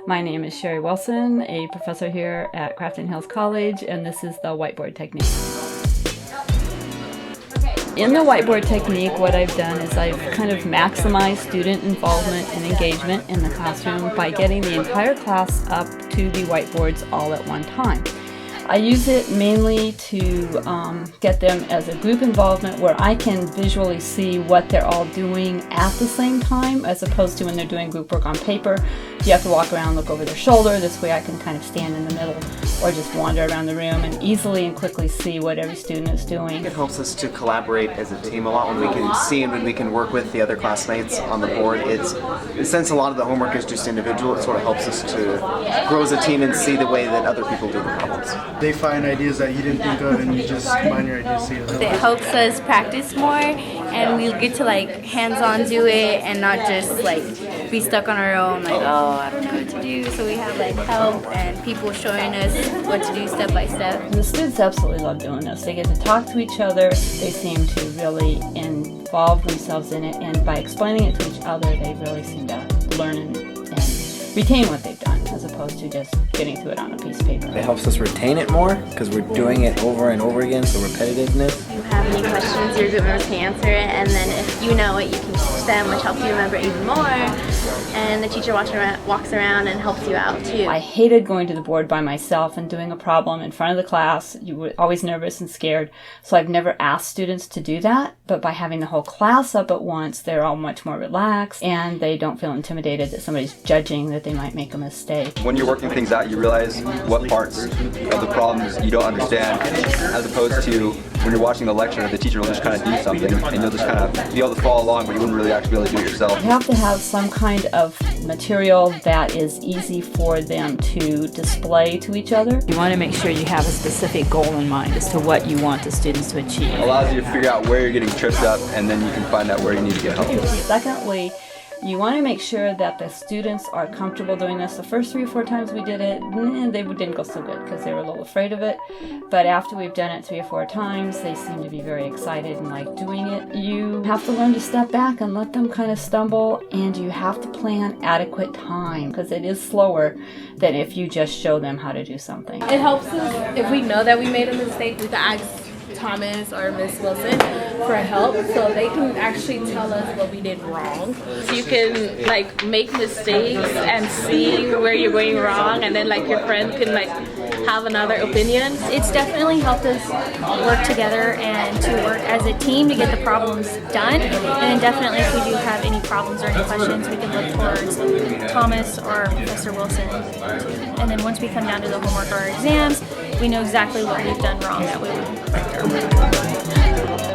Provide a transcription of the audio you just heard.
My name is Sherri Wilson, a professor here at Crafton Hills College, and this is the whiteboard technique. In the whiteboard technique, what I've done is I've kind of maximized student involvement and engagement in the classroom by getting the entire class up to the whiteboards all at one time. I use it mainly to get them as a group involvement where I can visually see what they're all doing at the same time, as opposed to when they're doing group work on paper. You have to walk around, look over their shoulder. This way I can kind of stand in the middle or just wander around the room and easily and quickly see what every student is doing. It helps us to collaborate as a team a lot when we can see and when we can work with the other classmates on the board. Since a lot of the homework is just individual, it sort of helps us to grow as a team and see the way that other people do the problems. They find ideas that you didn't think of and you just combine your ideas together. It helps us practice more and we get to hands-on do it and not just be stuck on our own oh, I don't know what to do. So we have help and people showing us what to do step by step. The students absolutely love doing this. They get to talk to each other. They seem to really involve themselves in it, and by explaining it to each other, they really seem to learn and retain what they've done, as opposed to just getting to it on a piece of paper. It helps us retain it more because we're doing it over and over again, so repetitiveness. If you have any questions, your group members can answer it, and then if you know it, you can teach them, which helps you remember even more. And the teacher walks around and helps you out too. I hated going to the board by myself and doing a problem in front of the class. You were always nervous and scared, so I've never asked students to do that. But by having the whole class up at once, they're all much more relaxed and they don't feel intimidated that somebody's judging that they might make a mistake. When you're working things out, you realize what parts of the problems you don't understand, as opposed to when you're watching the lecture, the teacher will just kind of do something and you'll just kind of be able to follow along, but you wouldn't really actually be able to do it yourself. You have to have some kind of material that is easy for them to display to each other. You want to make sure you have a specific goal in mind as to what you want the students to achieve. It allows you to figure out where you're getting tripped up, and then you can find out where you need to get help. Secondly, you want to make sure that the students are comfortable doing this. The first 3 or 4 times we did it, they didn't go so good because they were a little afraid of it. But after we've done it 3 or 4 times, they seem to be very excited and like doing it. You have to learn to step back and let them kind of stumble, and you have to plan adequate time because it is slower than if you just show them how to do something. It helps us if we know that we made a mistake, we can ask Thomas or Miss Wilson for help, so they can actually tell us what we did wrong. So you can make mistakes and see where you're going wrong, and then your friend can have another opinion. It's definitely helped us work together and to work as a team to get the problems done. And then definitely if we do have any problems or any questions, we can look towards Thomas or Professor Wilson. And then once we come down to the homework or our exams, we know exactly what we've done wrong. That way we can correct our work.